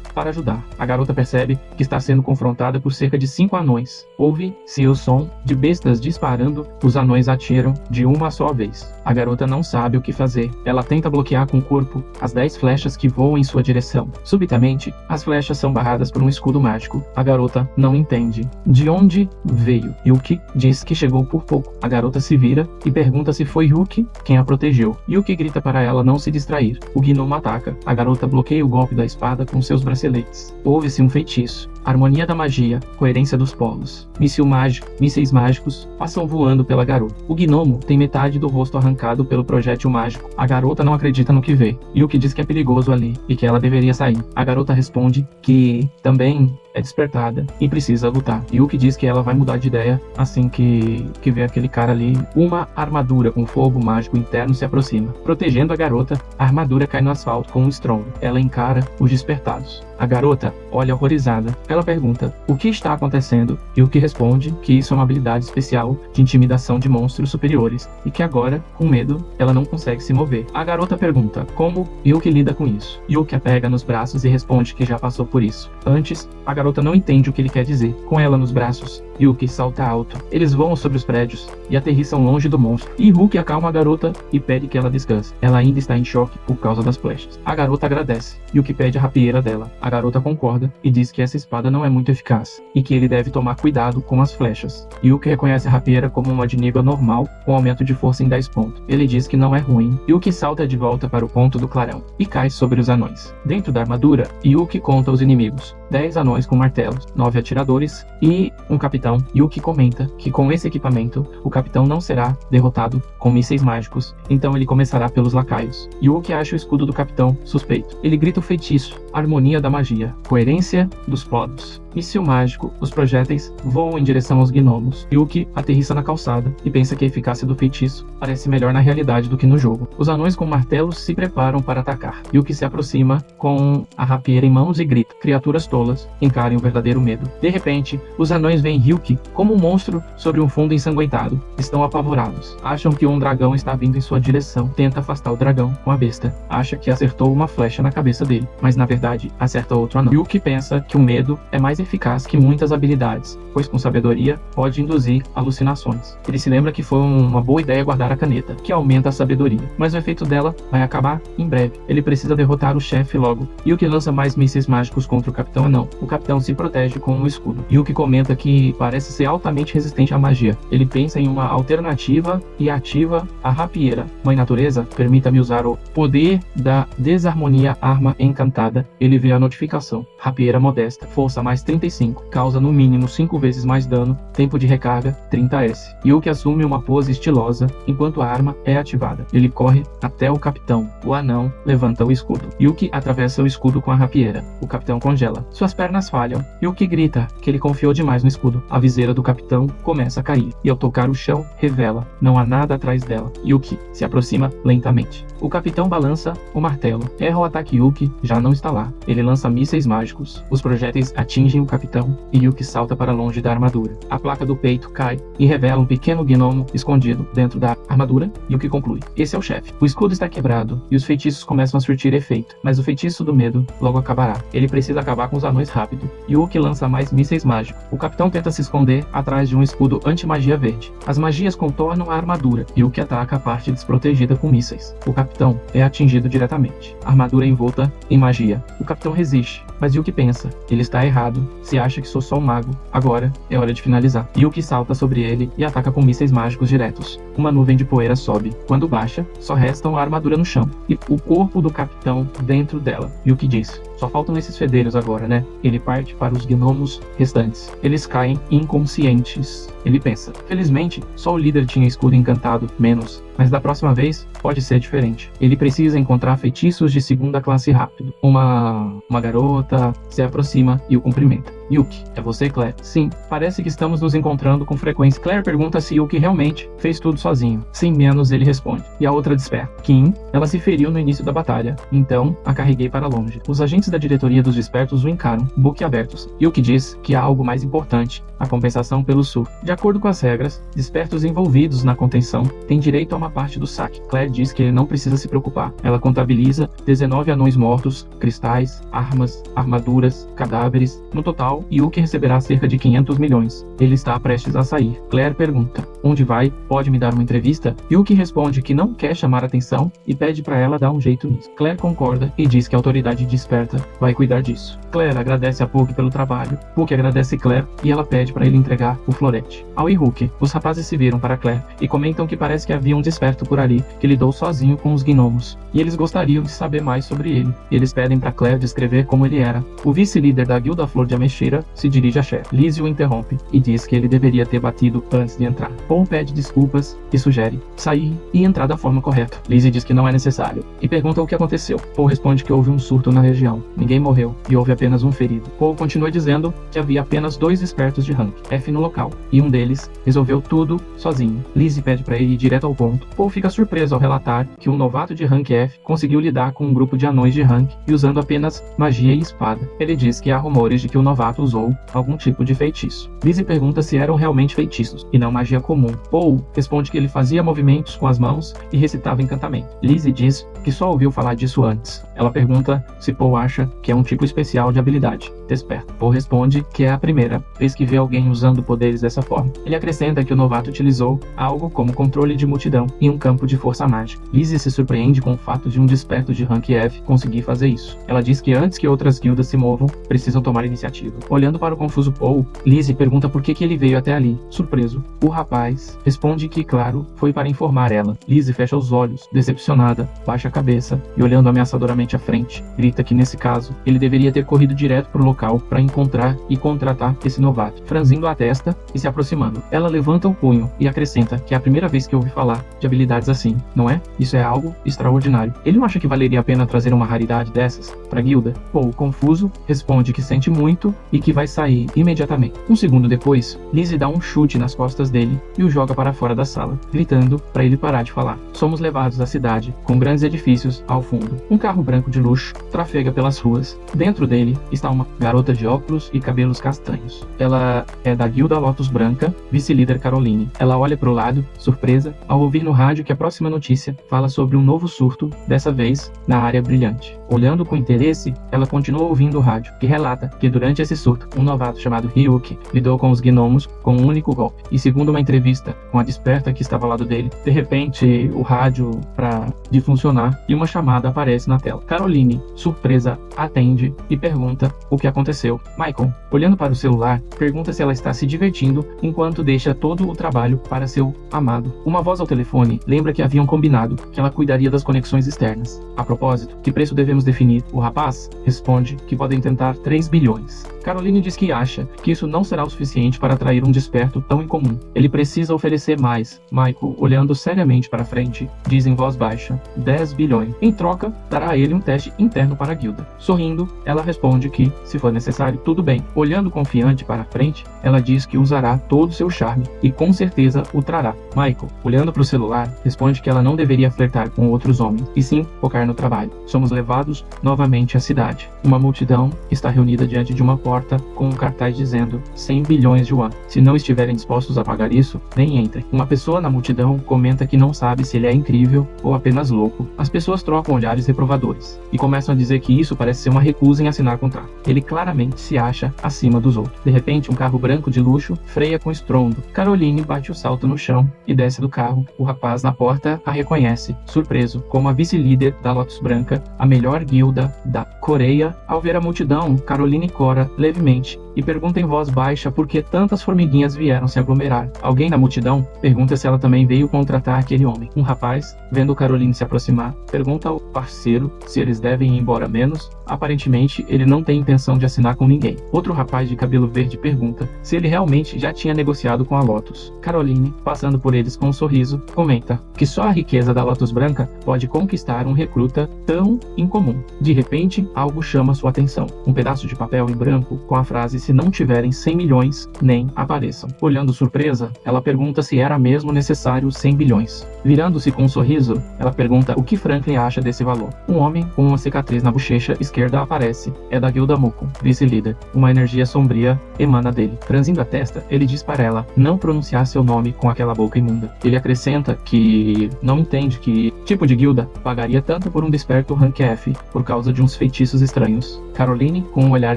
para ajudar. A garota percebe que está sendo confrontada por cerca de 5 anões. Ouve-se o som de bestas disparando. Os anões atiram de uma só vez. A garota não sabe o que fazer. Ela tenta bloquear com o corpo as 10 flechas que voam em sua direção. Subitamente, as flechas são barradas por um escudo mágico. A garota não entende de onde veio. Yuki diz que chegou por pouco. A garota se vira e pergunta se foi Yuki quem a protegeu. Yuki grita para ela não se distrair. O gnomo ataca. A garota bloqueia o golpe da espada com seus braceletes. Ouve-se um feitiço. Harmonia da magia, coerência dos polos. Mísseis mágicos passam voando pela garota. O gnomo tem metade do rosto arrancado pelo projétil mágico. A garota não acredita no que vê. Yuki diz que é perigoso ali e que ela deveria sair. A garota responde que também é despertada e precisa lutar. Yuki diz que ela vai mudar de ideia assim que vê aquele cara ali. Uma armadura com fogo mágico interno se aproxima. Protegendo a garota, a armadura cai no asfalto com um estrondo. Ela encara os despertados. A garota olha horrorizada. Ela pergunta: o que está acontecendo? Yuki responde que isso é uma habilidade especial de intimidação de monstros superiores e que agora, com medo, ela não consegue se mover. A garota pergunta como Yuki lida com isso. Yuki a pega nos braços e responde que já passou por isso. Antes, a garota não entende o que ele quer dizer. Com ela nos braços, Yuki salta alto. Eles voam sobre os prédios e aterrissam longe do monstro. E Yuki acalma a garota e pede que ela descanse. Ela ainda está em choque por causa das flechas. A garota agradece. Yuki pede a rapieira dela. A garota concorda e diz que essa espada não é muito eficaz e que ele deve tomar cuidado com as flechas. Yuki reconhece a rapieira como uma de nível normal com aumento de força em 10 pontos. Ele diz que não é ruim. Yuki salta de volta para o ponto do clarão e cai sobre os anões. Dentro da armadura, Yuki conta os inimigos. 10 anões com martelos, 9 atiradores e um capitão. Yuki comenta que com esse equipamento, o capitão não será derrotado com mísseis mágicos, então ele começará pelos lacaios. Yuki acha o escudo do capitão suspeito. Ele grita o feitiço, harmonia da magia, coerência dos polos. Míssil mágico, os projéteis voam em direção aos gnomos. Yuki aterrissa na calçada e pensa que a eficácia do feitiço parece melhor na realidade do que no jogo. Os anões com martelos se preparam para atacar. Yuki se aproxima com a rapieira em mãos e grita: criaturas tolas, encarem o verdadeiro medo. De repente, os anões veem Yuki como um monstro sobre um fundo ensanguentado. Estão apavorados. Acham que um dragão está vindo em sua direção. Tenta afastar o dragão com a besta. Acha que acertou uma flecha na cabeça dele, mas na verdade acerta outro anão. Yuki pensa que o medo é mais eficaz que muitas habilidades, pois com sabedoria pode induzir alucinações. Ele se lembra que foi uma boa ideia guardar a caneta, que aumenta a sabedoria, mas o efeito dela vai acabar em breve. Ele precisa derrotar o chefe logo. Yuki lança mais mísseis mágicos contra o capitão anão. O capitão se protege com um escudo. Yuki comenta que parece ser altamente resistente à magia. Ele pensa em uma alternativa e ativa a rapieira. Mãe Natureza, permita-me usar o poder da desarmonia arma encantada. Ele vê a notificação. Rapieira modesta, força mais 35, causa no mínimo 5 vezes mais dano, tempo de recarga 30S. Yuki assume uma pose estilosa enquanto a arma é ativada. Ele corre até o capitão. O anão levanta o escudo. Yuki atravessa o escudo com a rapieira. O capitão congela. Suas pernas falham. Yuki grita que ele confiou demais no escudo. A viseira do capitão começa a cair. E ao tocar o chão, revela. Não há nada atrás dela. Yuki se aproxima lentamente. O capitão balança o martelo. Erra o ataque. Yuki já não está lá. Ele lança mísseis mágicos. Os projéteis atingem o capitão e Yuki salta para longe da armadura. A placa do peito cai e revela um pequeno gnomo escondido dentro da armadura. Yuki conclui. Esse é o chefe. O escudo está quebrado e os feitiços começam a surtir efeito. Mas o feitiço do medo logo acabará. Ele precisa acabar com os anões rápido. Yuki lança mais mísseis mágicos. O capitão tenta se esconder atrás de um escudo anti-magia verde. As magias contornam a armadura. Yuki ataca a parte desprotegida com mísseis. O capitão é atingido diretamente. A armadura é envolta em magia. O capitão resiste, mas Yuki pensa. Ele está errado. Se acha que sou só um mago. Agora é hora de finalizar. Yuki salta sobre ele e ataca com mísseis mágicos diretos. Uma nuvem de poeira sobe. Quando baixa, só restam a armadura no chão e o corpo do capitão dentro dela. Yuki diz: só faltam esses fedeiros agora, né? Ele parte para os gnomos restantes. Eles caem inconscientes. Ele pensa: felizmente, só o líder tinha escudo encantado, menos. Mas da próxima vez, pode ser diferente. Ele precisa encontrar feitiços de segunda classe rápido. Uma garota se aproxima e o cumprimenta. Yuki, é você, Claire? Sim, parece que estamos nos encontrando com frequência. Claire pergunta se Yuki realmente fez tudo sozinho. Sem menos, ele responde. E a outra desperta. Kim, ela se feriu no início da batalha, então a carreguei para longe. Os agentes da diretoria dos despertos o encaram, boquiabertos. Yuki diz que há algo mais importante, a compensação pelo surto. De acordo com as regras, despertos envolvidos na contenção têm direito a uma parte do saque. Claire diz que ele não precisa se preocupar. Ela contabiliza 19 anões mortos, cristais, armas, armaduras, cadáveres. No total, Yuki receberá cerca de 500 milhões. Ele está prestes a sair. Claire pergunta: onde vai? Pode me dar uma entrevista? Yuki responde que não quer chamar atenção e pede para ela dar um jeito nisso. Claire concorda e diz que a autoridade desperta vai cuidar disso. Claire agradece a Puck pelo trabalho. Puck agradece Claire e ela pede para ele entregar o florete. Ao Hulk, os rapazes se viram para Claire e comentam que parece que havia um desperto por ali que lidou sozinho com os gnomos e eles gostariam de saber mais sobre ele. Eles pedem para Claire descrever como ele era. O vice-líder da Guilda Flor de Ameixeira se dirige a chefe. Lizzie o interrompe e diz que ele deveria ter batido antes de entrar. Paul pede desculpas e sugere sair e entrar da forma correta. Lizzie diz que não é necessário e pergunta o que aconteceu. Paul responde que houve um surto na região. Ninguém morreu e houve apenas um ferido. Paul continua dizendo que havia apenas 2 despertos de rank F no local e um deles resolveu tudo sozinho. Lizzie pede para ele ir direto ao ponto. Paul fica surpreso ao relatar que um novato de rank F conseguiu lidar com um grupo de anões de rank e usando apenas magia e espada. Ele diz que há rumores de que o novato usou algum tipo de feitiço. Lizzie pergunta se eram realmente feitiços e não magia comum. Paul responde que ele fazia movimentos com as mãos e recitava encantamento. Lizzie diz que só ouviu falar disso antes. Ela pergunta se Paul acha que é um tipo especial de habilidade. Desperta. Paul responde que é a primeira vez que vê alguém usando poderes dessa forma. Ele acrescenta que o novato utilizou algo como controle de multidão em um campo de força mágica. Lizzie se surpreende com o fato de um desperto de rank F conseguir fazer isso. Ela diz que antes que outras guildas se movam, precisam tomar iniciativa. Olhando para o confuso Paul, Lizzie pergunta por que ele veio até ali. Surpreso, o rapaz responde que, claro, foi para informar ela. Lizzie fecha os olhos, decepcionada, baixa a cabeça e olhando ameaçadoramente à frente, grita que nesse caso, ele deveria ter corrido direto para o local para encontrar e contratar esse novato, franzindo a testa e se aproximando. Ela levanta o punho e acrescenta que é a primeira vez que ouve falar de habilidades assim, não é? Isso é algo extraordinário. Ele não acha que valeria a pena trazer uma raridade dessas para a guilda? Paul, confuso, responde que sente muito e que vai sair imediatamente. Um segundo depois, Lizzie dá um chute nas costas dele e o joga para fora da sala, gritando para ele parar de falar. Somos levados à cidade, com grandes edifícios ao fundo. Um carro branco de luxo trafega pelas ruas. Dentro dele está uma garota de óculos e cabelos castanhos. Ela é da Guilda Lotus Branca, vice-líder Caroline. Ela olha para o lado, surpresa, ao ouvir no rádio que a próxima notícia fala sobre um novo surto, dessa vez na área brilhante. Olhando com interesse, ela continua ouvindo o rádio, que relata que durante esse absurdo. Um novato chamado Ryuki lidou com os gnomos com um único golpe. E segundo uma entrevista com a desperta que estava ao lado dele, de repente o rádio para de funcionar e uma chamada aparece na tela. Caroline, surpresa, atende e pergunta o que aconteceu. Michael, olhando para o celular, pergunta se ela está se divertindo enquanto deixa todo o trabalho para seu amado. Uma voz ao telefone lembra que haviam combinado que ela cuidaria das conexões externas. A propósito, que preço devemos definir? O rapaz responde que podem tentar 3 bilhões. Caroline diz que acha que isso não será o suficiente para atrair um desperto tão incomum. Ele precisa oferecer mais. Michael, olhando seriamente para frente, diz em voz baixa, 10 bilhões. Em troca, dará a ele um teste interno para a guilda. Sorrindo, ela responde que, se for necessário, tudo bem. Olhando confiante para frente, ela diz que usará todo o seu charme e com certeza o trará. Michael, olhando para o celular, responde que ela não deveria flertar com outros homens, e sim focar no trabalho. Somos levados novamente à cidade. Uma multidão está reunida diante de uma porta com um cartaz dizendo 100 bilhões de yuan. Se não estiverem dispostos a pagar isso, nem entrem. Uma pessoa na multidão comenta que não sabe se ele é incrível ou apenas louco. As pessoas trocam olhares reprovadores e começam a dizer que isso parece ser uma recusa em assinar contrato. Ele claramente se acha acima dos outros. De repente, um carro branco de luxo freia com estrondo. Caroline bate o salto no chão e desce do carro. O rapaz na porta a reconhece, surpreso, como a vice-líder da Lotus Branca, a melhor guilda da Coreia. Ao ver a multidão, Caroline cora levemente e pergunta em voz baixa por que tantas formiguinhas vieram se aglomerar. Alguém na multidão pergunta se ela também veio contratar aquele homem. Um rapaz, vendo Caroline se aproximar, pergunta ao parceiro se eles devem ir embora menos. Aparentemente, ele não tem intenção de assinar com ninguém. Outro rapaz de cabelo verde pergunta se ele realmente já tinha negociado com a Lotus. Caroline, passando por eles com um sorriso, comenta que só a riqueza da Lotus Branca pode conquistar um recruta tão incomum. De repente, algo chama sua atenção. Um pedaço de papel em branco com a frase "se não tiverem 100 milhões, nem apareçam". Olhando surpresa, ela pergunta se era mesmo necessário 100 bilhões. Virando-se com um sorriso, ela pergunta o que Franklin acha desse valor. Um homem com uma cicatriz na bochecha esquerda aparece. É da guilda Mukon, vice-líder. Uma energia sombria emana dele. Franzindo a testa, ele diz para ela não pronunciar seu nome com aquela boca imunda. Ele acrescenta que não entende que tipo de guilda pagaria tanto por um desperto rank F por causa de uns feitiços estranhos. Caroline, com um olhar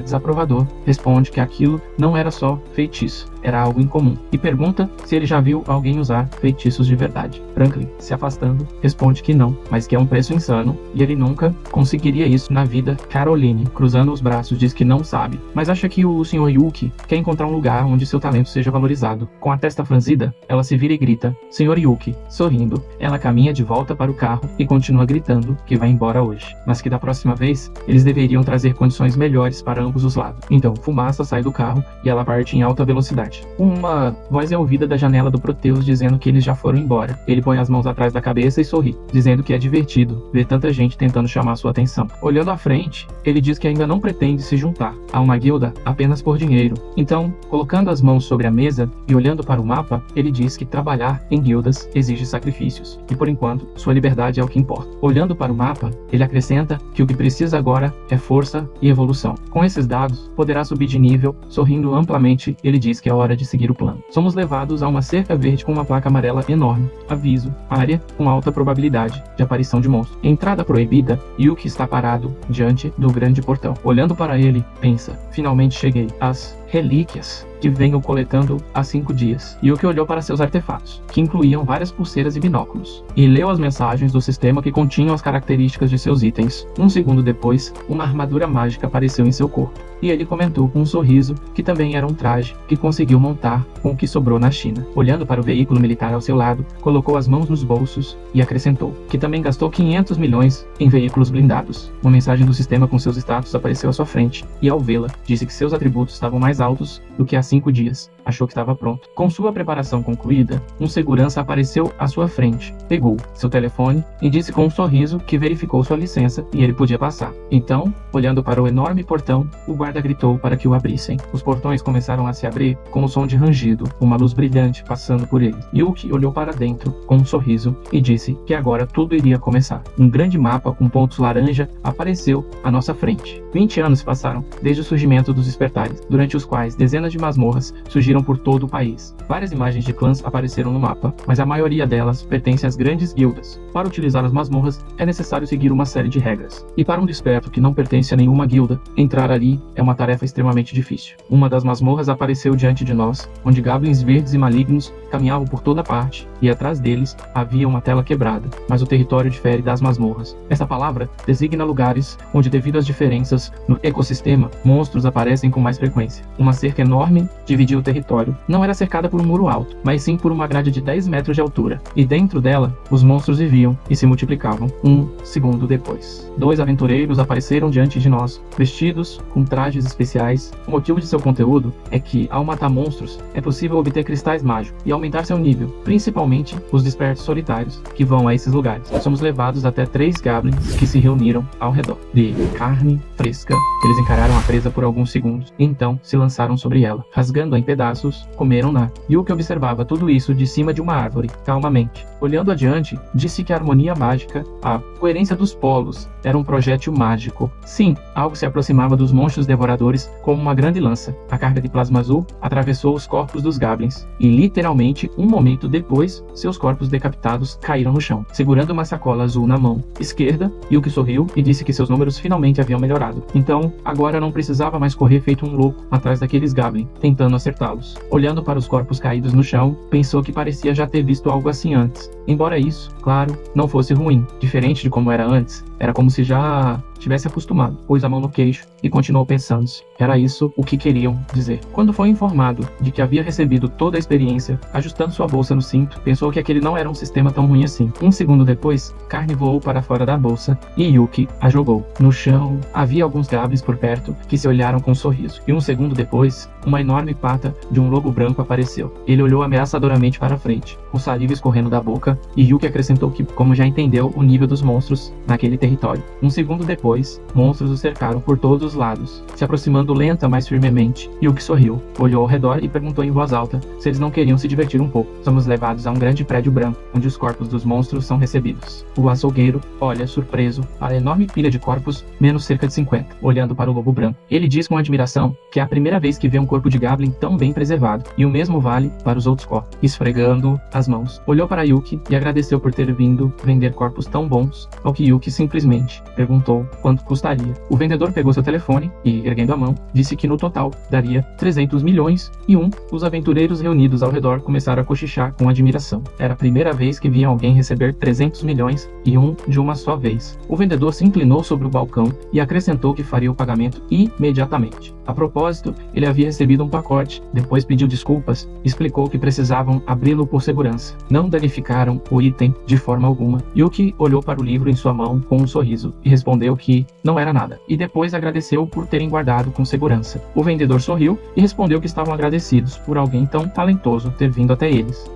desaprovador, responde que aquilo não era só feitiço, era algo incomum, e pergunta se ele já viu alguém usar feitiços de verdade. Franklin, se afastando, responde que não, mas que é um preço insano e ele nunca conseguiria isso na vida. Caroline, cruzando os braços, diz que não sabe, mas acha que o Sr. Yuki quer encontrar um lugar onde seu talento seja valorizado. Com a testa franzida, ela se vira e grita, Sr. Yuki. Sorrindo, ela caminha de volta para o carro e continua gritando que vai embora hoje, mas que da próxima vez eles deveriam trazer condições melhores para ambos os lados. Então, fumaça sai do carro e ela parte em alta velocidade. Uma voz é ouvida da janela do Proteus dizendo que eles já foram embora. Ele põe as mãos atrás da cabeça e sorri, dizendo que é divertido ver tanta gente tentando chamar sua atenção. Olhando à frente, ele diz que ainda não pretende se juntar a uma guilda apenas por dinheiro. Então, colocando as mãos sobre a mesa e olhando para o mapa, ele diz que trabalhar em guildas exige sacrifícios, e por enquanto, sua liberdade é o que importa. Olhando para o mapa, ele acrescenta que o que precisa agora é força e evolução. Com esses dados, poderá subir de nível. Sorrindo amplamente, ele diz que é hora de seguir o plano. Somos levados a uma cerca verde com uma placa amarela enorme. Aviso, área com alta probabilidade de aparição de monstros. Entrada proibida, Yuki está parado diante do grande portão. Olhando para ele, pensa, finalmente cheguei. As relíquias que venho coletando há 5 dias. Yuki olhou para seus artefatos, que incluíam várias pulseiras e binóculos, e leu as mensagens do sistema que continham as características de seus itens. Um segundo depois, uma armadura mágica apareceu em seu corpo, e ele comentou com um sorriso que também era um traje que conseguiu montar com o que sobrou na China. Olhando para o veículo militar ao seu lado, colocou as mãos nos bolsos e acrescentou que também gastou 500 milhões em veículos blindados. Uma mensagem do sistema com seus status apareceu à sua frente, e ao vê-la, disse que seus atributos estavam mais altos do que há 5 dias. Achou que estava pronto. Com sua preparação concluída, um segurança apareceu à sua frente, pegou seu telefone e disse com um sorriso que verificou sua licença e ele podia passar. Então, olhando para o enorme portão, o guarda gritou para que o abrissem. Os portões começaram a se abrir com um som de rangido, uma luz brilhante passando por ele. Yuki olhou para dentro com um sorriso e disse que agora tudo iria começar. Um grande mapa com pontos laranja apareceu à nossa frente. 20 anos passaram desde o surgimento dos despertares, durante os quais dezenas de masmorras masmorras surgiram por todo o país. Várias imagens de clãs apareceram no mapa, mas a maioria delas pertence às grandes guildas. Para utilizar as masmorras, é necessário seguir uma série de regras. E para um desperto que não pertence a nenhuma guilda, entrar ali é uma tarefa extremamente difícil. Uma das masmorras apareceu diante de nós, onde goblins verdes e malignos caminhavam por toda parte, e atrás deles havia uma tela quebrada, mas o território difere das masmorras. Essa palavra designa lugares onde, devido às diferenças no ecossistema, monstros aparecem com mais frequência. Uma cerca enorme dividia o território. Não era cercada por um muro alto, mas sim por uma grade de 10 metros de altura, e dentro dela, os monstros viviam e se multiplicavam. Um segundo depois, 2 aventureiros apareceram diante de nós, vestidos com trajes especiais. O motivo de seu conteúdo é que, ao matar monstros, é possível obter cristais mágicos e aumentar seu nível, principalmente os despertos solitários que vão a esses lugares. Somos levados até 3 goblins que se reuniram ao redor. De carne fresca, eles encararam a presa por alguns segundos e então se lançaram sobre ela. Rasgando-a em pedaços, comeram-na. Yuki observava tudo isso de cima de uma árvore, calmamente. Olhando adiante, disse que a harmonia mágica, a coerência dos polos, era um projétil mágico. Sim, algo se aproximava dos monstros devoradores como uma grande lança. A carga de plasma azul atravessou os corpos dos goblins, e literalmente, um momento depois, seus corpos decapitados caíram no chão, segurando uma sacola azul na mão esquerda. Yuki sorriu e disse que seus números finalmente haviam melhorado. Então, agora não precisava mais correr feito um louco atrás daqueles goblins, tentando acertá-los. Olhando para os corpos caídos no chão, pensou que parecia já ter visto algo assim antes. Embora isso, claro, não fosse ruim. Diferente de como era antes, era como se já tivesse acostumado. Pôs a mão no queixo e continuou pensando se era isso o que queriam dizer. Quando foi informado de que havia recebido toda a experiência, ajustando sua bolsa no cinto, pensou que aquele não era um sistema tão ruim assim. Um segundo depois, carne voou para fora da bolsa e Yuki a jogou. No chão, havia alguns goblins por perto que se olharam com um sorriso. E um segundo depois, uma enorme pata de um lobo branco apareceu. Ele olhou ameaçadoramente para frente, com saliva escorrendo da boca, e Yuki acrescentou que, como já entendeu o nível dos monstros naquele território. Um segundo depois, monstros o cercaram por todos os lados, se aproximando lenta, mas firmemente. Yuki sorriu, olhou ao redor e perguntou em voz alta se eles não queriam se divertir um pouco. Somos levados a um grande prédio branco, onde os corpos dos monstros são recebidos. O açougueiro olha, surpreso, para a enorme pilha de corpos, menos cerca de 50, olhando para o lobo branco. Ele diz com admiração que é a primeira vez que vê um corpo de goblin tão bem preservado, e o mesmo vale para os outros corpos. Esfregando as mãos, olhou para Yuki e agradeceu por ter vindo vender corpos tão bons, ao que Yuki simplesmente perguntou quanto custaria. O vendedor pegou seu telefone e, erguendo a mão, disse que no total daria 300 milhões e os aventureiros reunidos ao redor começaram a cochichar com admiração. Era a primeira vez que viam alguém receber 300 milhões e de uma só vez. O vendedor se inclinou sobre o balcão e acrescentou que faria o pagamento imediatamente. A propósito, ele havia recebido um pacote, depois pediu desculpas e explicou que precisavam abri-lo por segurança. Não danificaram o item de forma alguma. Yuki olhou para o livro em sua mão com um sorriso e respondeu que não era nada, e depois agradeceu por terem guardado com segurança. O vendedor sorriu e respondeu que estavam agradecidos por alguém tão talentoso ter vindo até eles.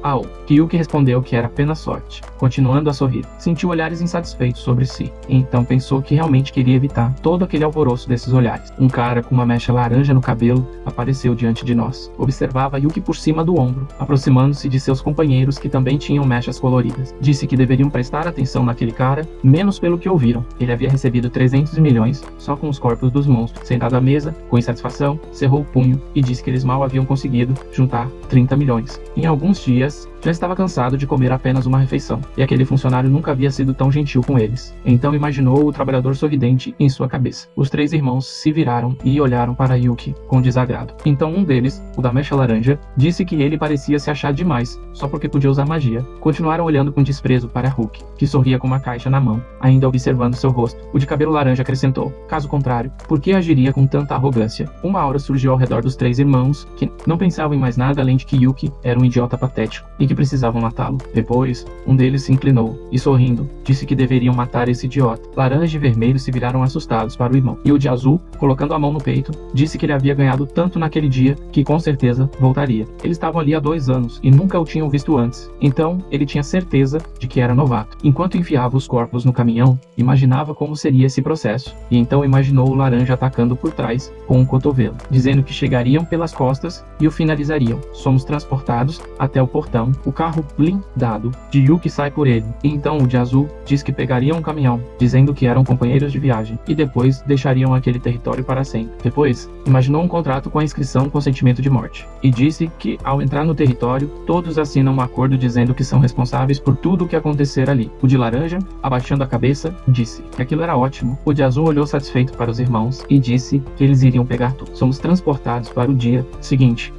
Que Yuki respondeu que era apenas sorte, continuando a sorrir. Sentiu olhares insatisfeitos sobre si, e então pensou que realmente queria evitar todo aquele alvoroço desses olhares. Um cara com uma mecha laranja no cabelo apareceu diante de nós. Observava Yuki por cima do ombro, aproximando-se de seus companheiros que também tinham mechas coloridas. Disse que deveriam prestar atenção naquele cara, menos pelo que ouviram. Ele havia recebido 300 milhões só com os corpos dos monstros. Sentado à mesa, com insatisfação, cerrou o punho e disse que eles mal haviam conseguido juntar 30 milhões. Em alguns dias, já estava cansado de comer apenas uma refeição, e aquele funcionário nunca havia sido tão gentil com eles. Então imaginou o trabalhador sorridente em sua cabeça. Os 3 irmãos se viraram e olharam para Yuki com desagrado. Então um deles, o da mecha laranja, disse que ele parecia se achar demais, só porque podia usar magia. Continuaram olhando com desprezo para Hulk, que sorria com uma caixa na mão, ainda observando seu rosto. O de cabelo laranja acrescentou: caso contrário, por que agiria com tanta arrogância? Uma aura surgiu ao redor dos 3 irmãos, que não pensavam em mais nada além de que Yuki era um idiota patético, e que precisavam matá-lo. Depois, um deles se inclinou e, sorrindo, disse que deveriam matar esse idiota. Laranja e vermelho se viraram assustados para o irmão, e o de azul, colocando a mão no peito, disse que ele havia ganhado tanto naquele dia que com certeza voltaria. Eles estavam ali há 2 anos e nunca o tinham visto antes, então ele tinha certeza de que era novato. Enquanto enfiava os corpos no caminhão, imaginava como seria esse processo, e então imaginou o laranja atacando por trás com um cotovelo, dizendo que chegariam pelas costas e o finalizariam. Somos transportados até o portão. O carro blindado de Yuki sai por ele, e então o de azul diz que pegariam um caminhão, dizendo que eram companheiros de viagem, e depois deixariam aquele território para sempre. Depois, deles. Imaginou um contrato com a inscrição com sentimento de morte, e disse que, ao entrar no território, todos assinam um acordo dizendo que são responsáveis por tudo o que acontecer ali. O de laranja, abaixando a cabeça, disse que aquilo era ótimo. O de azul olhou satisfeito para os irmãos e disse que eles iriam pegar tudo. Somos transportados para o dia seguinte.